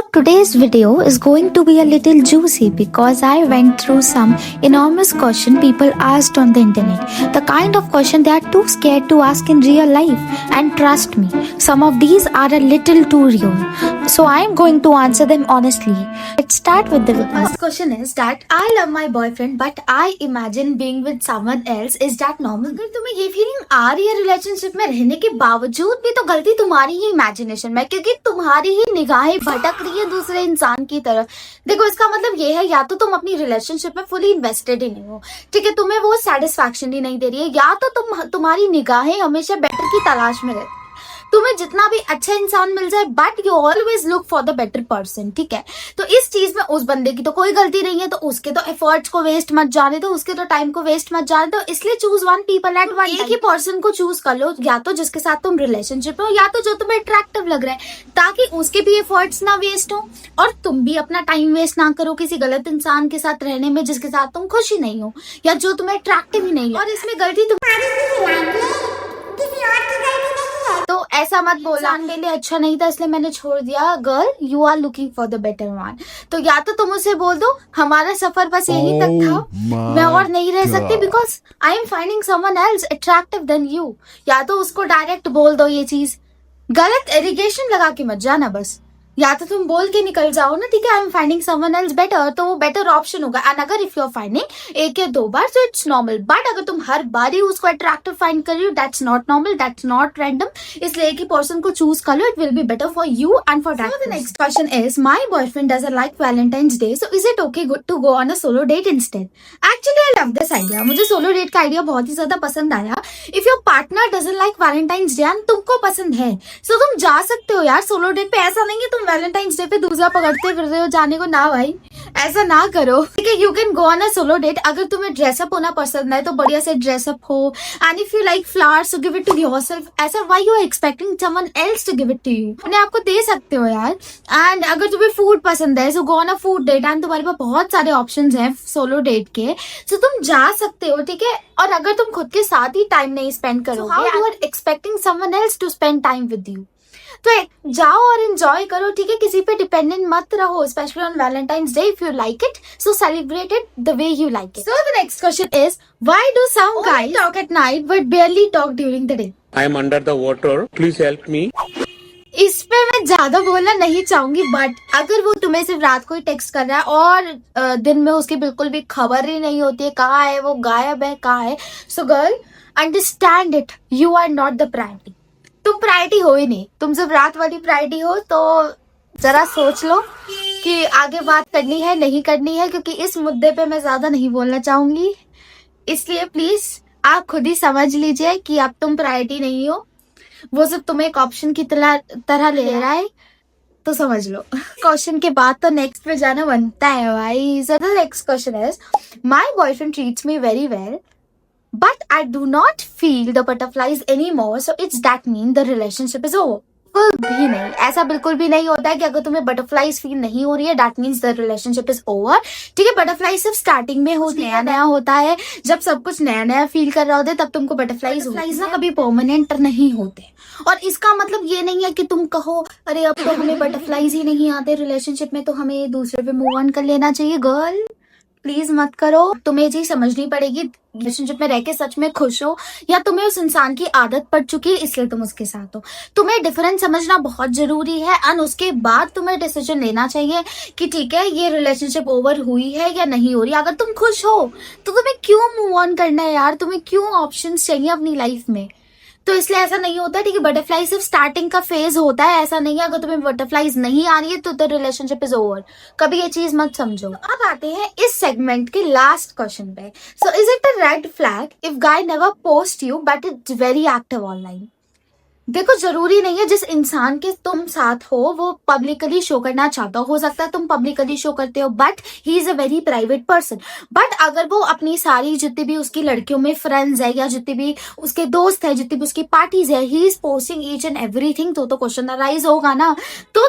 So today's video is going to be a little juicy because I went through some enormous question people asked on the internet. The kind of question they are too scared to ask in real life. And trust me, some of these are a little too real. So I am going to answer them honestly. Let's start with the first question is that I love my boyfriend but I imagine being with someone else. Is that normal? अगर तुम्हें ये feeling आ रही है relationship में रहने के बावजूद भी तो गलती तुम्हारी ही इमेजिनेशन में, क्योंकि तुम्हारी ही निगाहें भटक रही है दूसरे इंसान की तरफ। देखो इसका मतलब ये है या तो तुम अपनी रिलेशनशिप में फुली इन्वेस्टेड ही नहीं हो, ठीक है, तुम्हें वो सेटिस्फैक्शन ही नहीं दे रही है, या तो तुम्हारी निगाहें हमेशा बेटर की तलाश में रहती। तुम्हें जितना भी अच्छा इंसान मिल जाए but you always look for the better person, ठीक है। तो इस चीज में उस बंदे की तो कोई गलती नहीं है, तो उसके तो एफर्ट्स को वेस्ट मत जाने दो, उसके तो टाइम को वेस्ट मत जाने दो। इसलिए choose one people at one. एक ही पर्सन को चूज कर लो, या तो जिसके साथ तुम रिलेशनशिप हो या तो जो तुम्हें अट्रैक्टिव लग रहा है, ताकि उसके भी एफर्ट्स ना वेस्ट हो और तुम भी अपना टाइम वेस्ट ना करो किसी गलत इंसान के साथ रहने में जिसके साथ तुम खुश ही नहीं हो या जो तुम्हें अट्रैक्टिव ही नहीं है। और इसमें गलती तो ऐसा मत बोला के लिए अच्छा नहीं था इसलिए मैंने छोड़ दिया। Girl, you are looking for the better one. तो या तो तुम उसे बोल दो हमारा सफर बस यही तक था, मैं और नहीं रह सकती because I am finding someone else attractive than you. या तो उसको डायरेक्ट बोल दो ये चीज, गलत एलिगेशन लगा के मत जाना बस। या तो तुम बोल के निकल जाओ ना, ठीक है, आई am finding someone else better, तो वो बेटर ऑप्शन होगा। एंड अगर इफ यू आर फाइंडिंग एक या दो बार तो इट्स नॉर्मल, बट अगर तुम हर बार ही उसको अट्रैक्टिव फाइंड कर रही हो that's not normal, that's not random. इसलिए एक ही पर्सन को चूज कर लो, it will be better for you and for that. The next question is my boyfriend doesn't like Valentine's day, so is it okay to go on a solo date instead? Actually I love this idea, मुझे solo date का idea बहुत ही ज्यादा पसंद आया। If your partner doesn't like Valentine's day and तुमको पसंद है, सो तुम जा सकते हो यार सोलो डेट पे। ऐसा नहीं है तुम वैलेंटाइंस डे पे दूसरा पकड़ते फिर रहे हो जाने को, ना भाई ऐसा ना करो, ठीक है। You can go on a solo date. अगर तुम्हें ड्रेसअप होना पसंद है तो बढ़िया से ड्रेसअप हो, and if you like flowers give it to yourself. ऐसा why you are expecting someone else to give it to you, अपने आप को दे सकते हो यार। एंड अगर तुम्हें फूड पसंद है so go on a food date, and तुम्हारे पास बहुत सारे ऑप्शंस हैं सोलो डेट के, सो तुम जा सकते हो, ठीक है। और अगर तुम खुद के साथ ही टाइम नहीं स्पेंड करोगे, how you are expecting someone else to spend time with you? तो जाओ और एंजॉय करो, ठीक है, किसी पे डिपेंडेंट मत रहो, specially on Valentine's day. If you like it so celebrate it the way you like it. So the next question is why do some guys talk at night but barely talk during the day? I am under the water. Please help me. इस पे मैं ज्यादा बोलना नहीं चाहूंगी, but अगर वो तुम्हें सिर्फ रात को ही टेक्स्ट कर रहा है और दिन में उसकी बिल्कुल भी खबर ही नहीं होती है कहाँ है वो, गायब है कहाँ है, so girl understand it, you are not the priority. तुम प्रायोरिटी हो ही नहीं, तुम सिर्फ रात वाली प्रायोरिटी हो। तो जरा सोच लो कि आगे बात करनी है नहीं करनी है, क्योंकि इस मुद्दे पे मैं ज्यादा नहीं बोलना चाहूंगी। इसलिए प्लीज आप खुद ही समझ लीजिए कि अब तुम प्रायोरिटी नहीं हो, वो सिर्फ तुम्हें एक ऑप्शन की तरह ले रहा है, तो समझ लो। क्वेश्चन के बाद तो नेक्स्ट पे जाना बनता है भाई। सो the next question is my boyfriend treats me very well but I do not feel the butterflies anymore, so it's that mean the relationship is over? बिल्कुल भी नहीं, ऐसा बिल्कुल भी नहीं होता है कि अगर तुम्हें बटरफ्लाइज फील नहीं हो रही है that means the relationship is over, ठीक है। बटरफ्लाई सिर्फ स्टार्टिंग में होती है, नया नया होता है, जब सब कुछ नया नया फील कर रहा होता है तब तुमको बटरफ्लाइज ना कभी परमानेंट नहीं होते। और इसका मतलब ये नहीं है कि तुम कहो अरे अब तो हमें बटरफ्लाइज ही नहीं आते रिलेशनशिप में तो हमें दूसरे पे मूव ऑन कर लेना चाहिए। गर्ल प्लीज मत करो, तुम्हें जी समझनी पड़ेगी रिलेशनशिप में रह के सच में खुश हो या तुम्हें उस इंसान की आदत पड़ चुकी है इसलिए तुम उसके साथ हो। तुम्हें डिफरेंस समझना बहुत जरूरी है एंड उसके बाद तुम्हें डिसीजन लेना चाहिए कि ठीक है ये रिलेशनशिप ओवर हुई है या नहीं हो रही। अगर तुम खुश हो तो तुम्हें क्यों मूव ऑन करना है यार, तुम्हें क्यों ऑप्शंस चाहिए अपनी लाइफ में? तो इसलिए ऐसा नहीं होता, ठीक है, बटरफ्लाई सिर्फ स्टार्टिंग का फेज होता है, ऐसा नहीं है अगर तुम्हें बटरफ्लाईज नहीं आ रही है तो द रिलेशनशिप इज ओवर। कभी ये चीज मत समझो। अब आते हैं इस सेगमेंट के लास्ट क्वेश्चन पे। सो is it a red flag if guy never post you but it's very active online? देखो जरूरी नहीं है जिस इंसान के तुम साथ हो वो पब्लिकली शो करना चाहता हो सकता है तुम पब्लिकली शो करते हो but he is a very private person. But अगर वो अपनी सारी जितनी भी उसकी लड़कियों में फ्रेंड्स है या जितनी भी उसके दोस्त है जितनी भी उसकी पार्टीज है he is posting each and everything, तो क्वेश्चन अराइज होगा ना। तो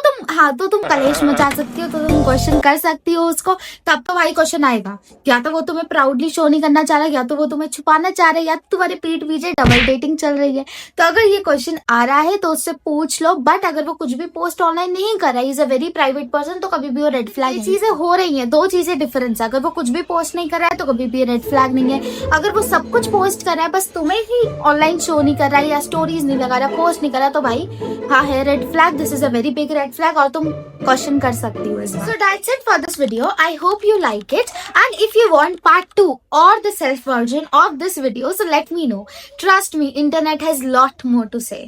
तुम कलेश मचा सकती हो, तो तुम क्वेश्चन कर सकती हो उसको। तब तो भाई क्वेश्चन आएगा, या तो वो तुम्हें प्राउडली शो नहीं करना चाह रहा, या तो वो तुम्हें छुपाना चाह रहा है, या तो तुम्हारे पीठ पीछे डबल डेटिंग चल रही है। तो अगर ये क्वेश्चन आ रहा है तो उससे पूछ लो, बट अगर वो कुछ भी पोस्ट ऑनलाइन नहीं कर रहा है, is a very private person, तो कभी भी वो रेड फ्लैग। ये चीजें हो रही हैं, दो चीजें डिफरेंस है। अगर वो कुछ भी पोस्ट नहीं कर रहा है तो कभी भी रेड फ्लैग नहीं है। अगर वो सब कुछ पोस्ट कर रहा है, बस तुम्हें ही ऑनलाइन शो नहीं कर रहा है या स्टोरीज नहीं लगा रहा, पोस्ट नहीं कर रहा, तो भाई हाँ है red flag, this is a very big red flag, और तुम क्वेश्चन कर सकती हो। So that's it for this video, I hope you like it, and if you want part 2 or the self version of this video, so let me know. Trust me, internet has lot more to say.